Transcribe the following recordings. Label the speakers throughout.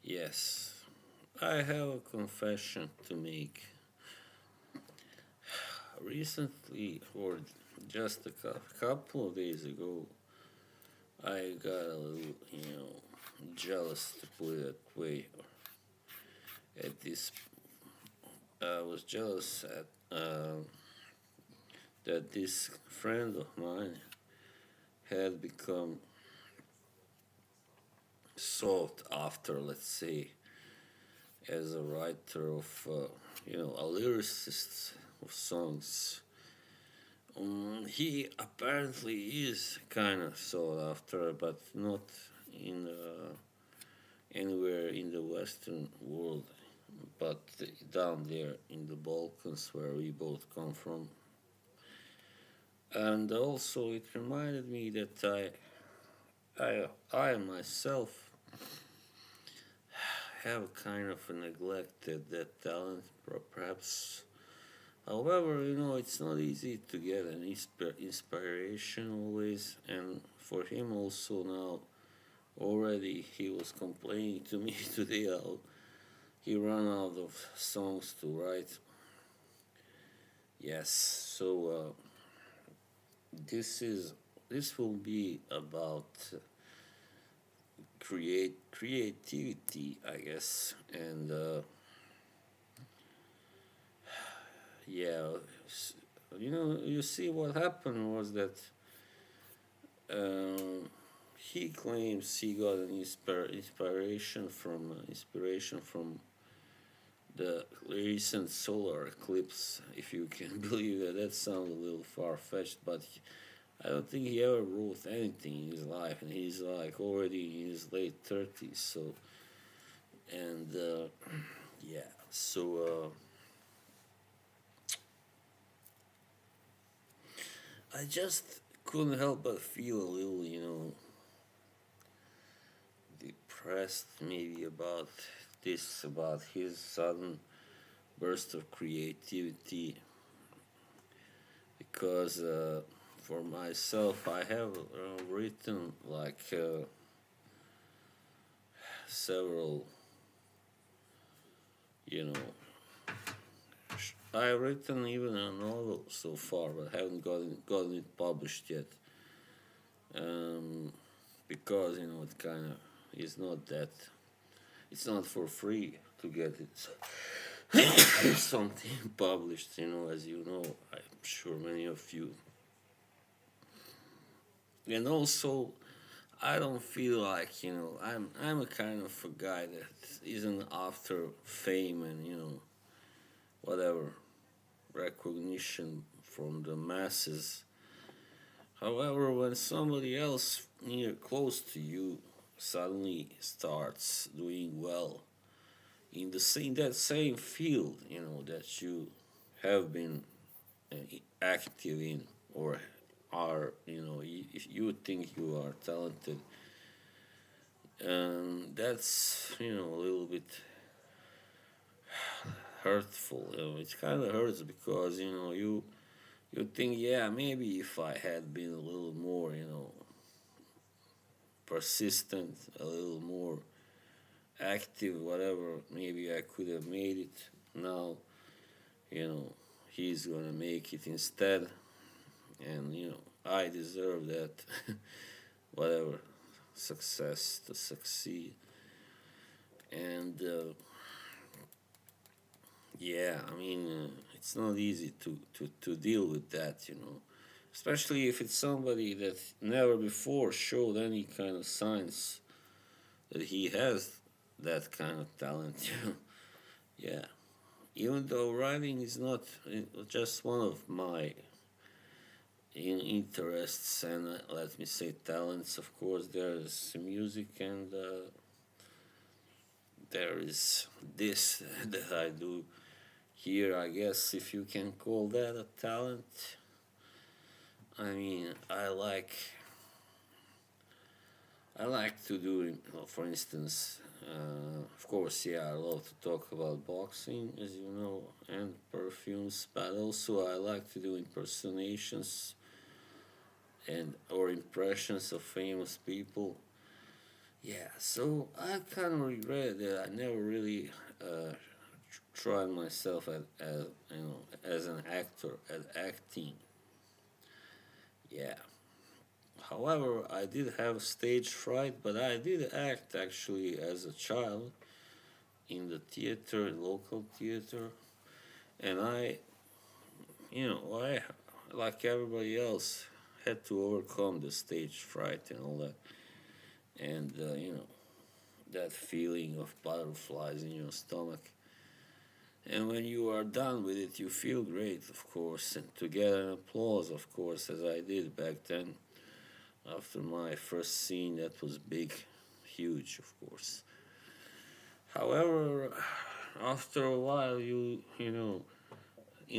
Speaker 1: Yes, I have a confession to make. Recently, or just a couple of days ago, I got a little, jealous to put it that way. At this, I was jealous that this friend of mine had become sought after, let's say, as a writer of, a lyricist of songs. He apparently is kind of sought after, but not in anywhere in the Western world, but down there in the Balkans where we both come from. And also, it reminded me that I myself have kind of neglected that talent, perhaps. However, it's not easy to get an inspiration always, and for him also now, already he was complaining to me today how he ran out of songs to write. Yes, so this will be about creativity, I guess, and yeah, you see what happened was that um, he claims he got an inspiration from the recent solar eclipse. If you can believe that, that sounds a little far fetched, but I don't think he ever wrote anything in his life, and he's like already in his late 30s. So, and yeah, so I just couldn't help but feel a little, depressed maybe about his sudden burst of creativity, because for myself, I have written like several, you know, I've written even a novel so far, but haven't gotten it published yet. Um, because it kind of is not that it's not for free to get it something published. As you know, I'm sure many of you. And also, I don't feel like I'm a kind of a guy that isn't after fame and whatever recognition from the masses. However, when somebody else near close to you suddenly starts doing well in that same field, that you have been uh, active in, or are, if you think you are talented, that's a little bit hurtful. It kind of hurts because you think, yeah, maybe if I had been a little more, persistent, a little more active, whatever, maybe I could have made it. Now, you know, he's gonna make it instead, and I deserve that, whatever, success to succeed. And yeah, I mean, it's not easy to deal with that, especially if it's somebody that never before showed any kind of signs that he has that kind of talent. Yeah, even though writing is not just one of my interests and let me say talents. Of course, there's music and there is this that I do here. I guess if you can call that a talent. I mean, I like to do, for instance, of course, yeah, I love to talk about boxing, as you know, and perfumes, but also I like to do impersonations and or impressions of famous people. Yeah, so I kind of regret that I never really tried myself as as an actor, as acting. Yeah. However, I did have stage fright, but I did act actually as a child in the theater, local theater, and I like everybody else had to overcome the stage fright and all that, and that feeling of butterflies in your stomach. And when you are done with it, you feel great, of course, and to get an applause, of course, as I did back then after my first scene, that was big, huge, of course. However, after a while, in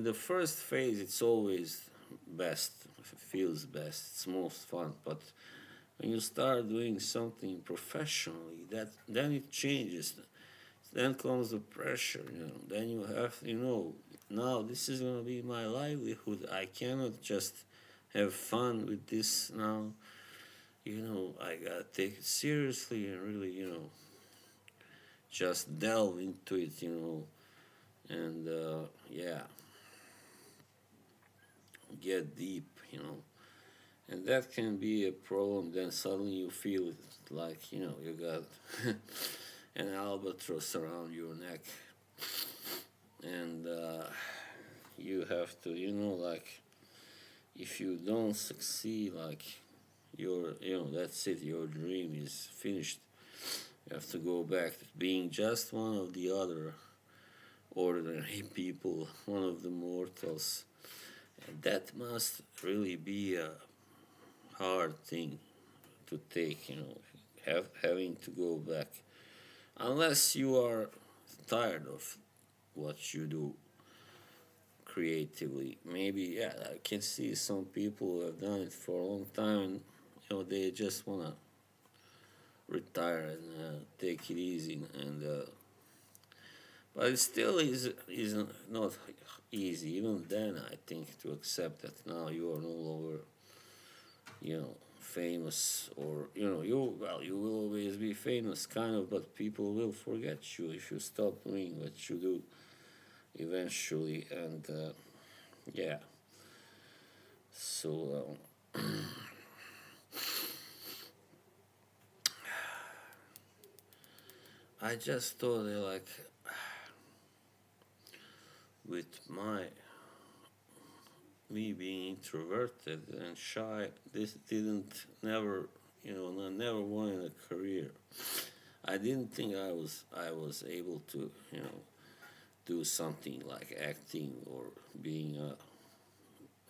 Speaker 1: the first phase, it's always best, feels best, it's most fun, but when you start doing something professionally, that then it changes. Then comes the pressure, Then you have, now this is gonna be my livelihood. I cannot just have fun with this now. I gotta take it seriously and really, just delve into it, and yeah, get deep, And that can be a problem. Then suddenly you feel like, you got an albatross around your neck, and you have to, like, if you don't succeed, like, that's it, your dream is finished. You have to go back to being just one of the other ordinary people, one of the mortals. And that must really be a hard thing to take, having to go back. Unless you are tired of what you do creatively. Maybe, yeah, I can see some people who have done it for a long time and, they just want to retire and take it easy. And but it still is not easy. Even then, I think, to accept that now you are no longer, famous, or you will always be famous, kind of, but people will forget you if you stop doing what you do eventually. And yeah, so I just thought that, like, with me being introverted and shy, this didn't never, I never wanted a career. I didn't think I was able to, do something like acting or being a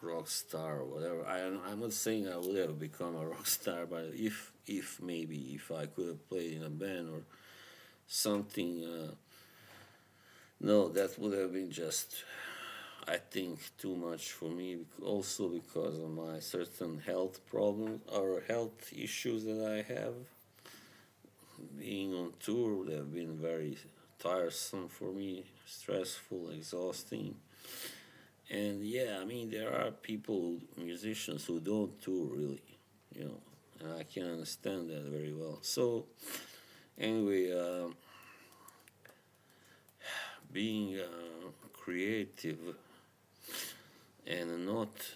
Speaker 1: rock star or whatever. I'm not saying I would have become a rock star, but if maybe if I could have played in a band or something, no, that would have been just, I think, too much for me. Also because of my certain health problems or health issues that I have. Being on tour would have been very tiresome for me, stressful, exhausting. And yeah, I mean, there are people, musicians, who don't tour really, and I can understand that very well. So, anyway, being creative and not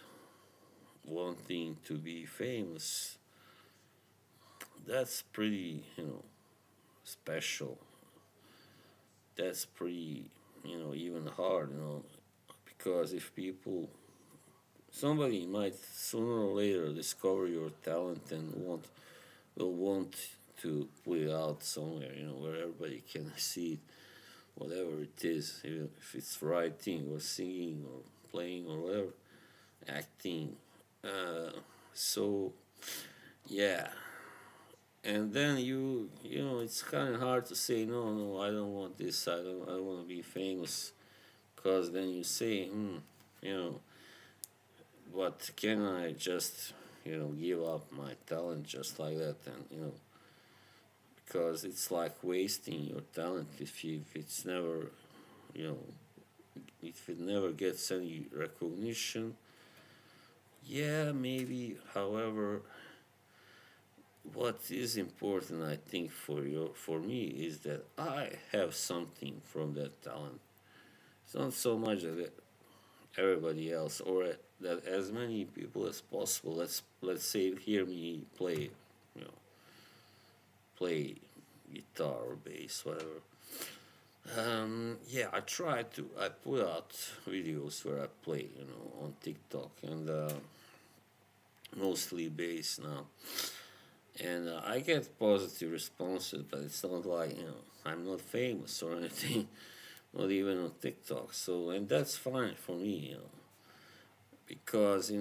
Speaker 1: wanting to be famous, that's pretty, special. That's pretty, even hard, because if somebody might sooner or later discover your talent and will want to put it out somewhere, where everybody can see it, whatever it is, even if it's writing or singing or playing or whatever, acting. Uh, so yeah, and then it's kind of hard to say no, no, I don't want this. I don't want to be famous, because then you say, you know, but can I just give up my talent just like that? And because it's like wasting your talent if it's never, you know if it never gets any recognition. Yeah, maybe. However, what is important, I think, for me is that I have something from that talent. It's not so much that everybody else or that as many people as possible. Let's say hear me play, you know, play guitar or bass, whatever. Yeah, I put out videos where I play, on TikTok and mostly bass now. And I get positive responses, but it's not like, I'm not famous or anything, not even on TikTok. So, and that's fine for me, because,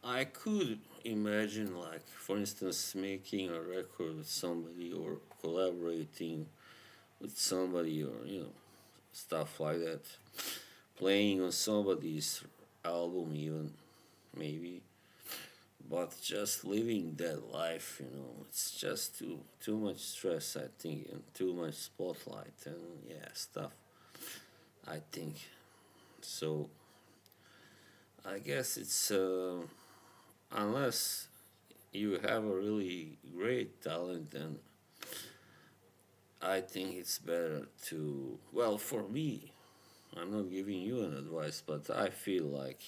Speaker 1: I could imagine, like, for instance, making a record with somebody or collaborating with somebody or, stuff like that. Playing on somebody's album, even, maybe. But just living that life, it's just too much stress, I think, and too much spotlight and yeah, stuff. I think so. I guess it's unless you have a really great talent, then I think it's better to. Well, for me, I'm not giving you an advice, but I feel like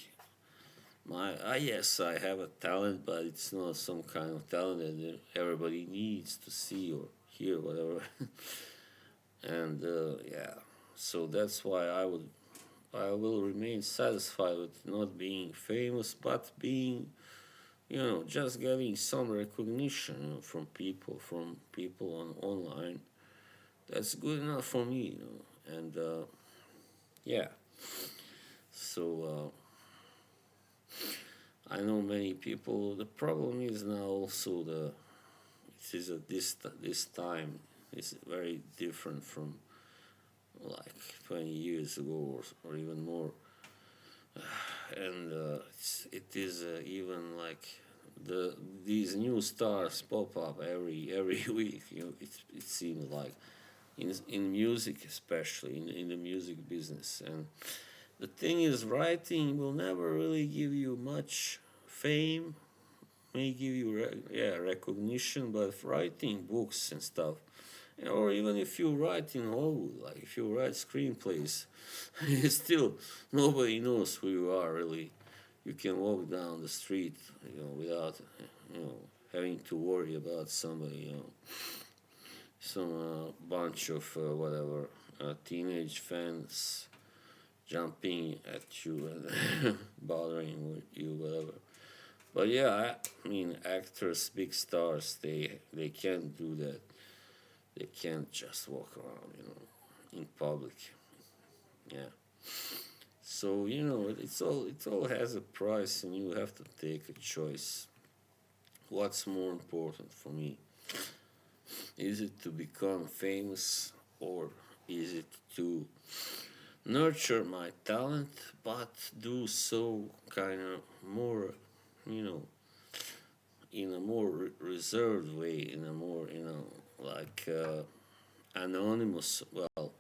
Speaker 1: yes, I have a talent, but it's not some kind of talent that everybody needs to see or hear, whatever. And yeah, so that's why I will remain satisfied with not being famous, but being, just getting some recognition, from people on online. That's good enough for me, and yeah. So I know many people. The problem is now also it is at this time is very different from like 20 years ago or even more, and it is even like these new stars pop up every week. It seems like in music, especially in the music business. And the thing is, writing will never really give you much fame. May give you recognition, but writing books and stuff, or even if you write in Hollywood, like if you write screenplays, still nobody knows who you are really. You can walk down the street, without having to worry about somebody, some bunch of whatever teenage fans jumping at you and bothering you, whatever. But yeah, I mean, actors, big stars, they can't do that. They can't just walk around, in public. Yeah. So it all has a price, and you have to take a choice. What's more important for me? Is it to become famous, or is it to nurture my talent, but do so kind of more, you know, in a more reserved way, in a more, like anonymous, well,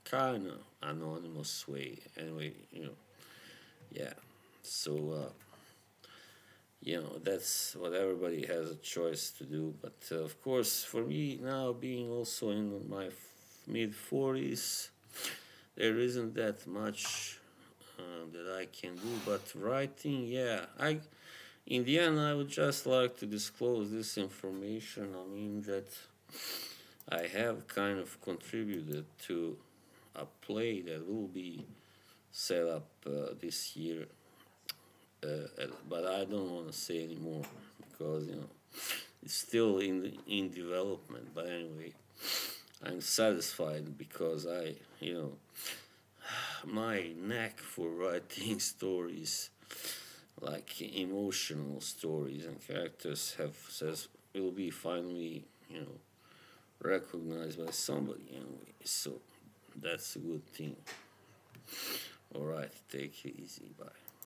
Speaker 1: kind of anonymous way. Anyway, yeah. So, that's what everybody has a choice to do. But of course, for me now, being also in my mid 40s, there isn't that much that I can do. But writing, yeah, in the end, I would just like to disclose this information. I mean that I have kind of contributed to a play that will be set up this year, but I don't want to say anymore because it's still in development. But anyway, I'm satisfied because my knack for writing stories, like emotional stories and characters, will be finally recognized by somebody anyway. So that's a good thing. All right, take it easy. Bye.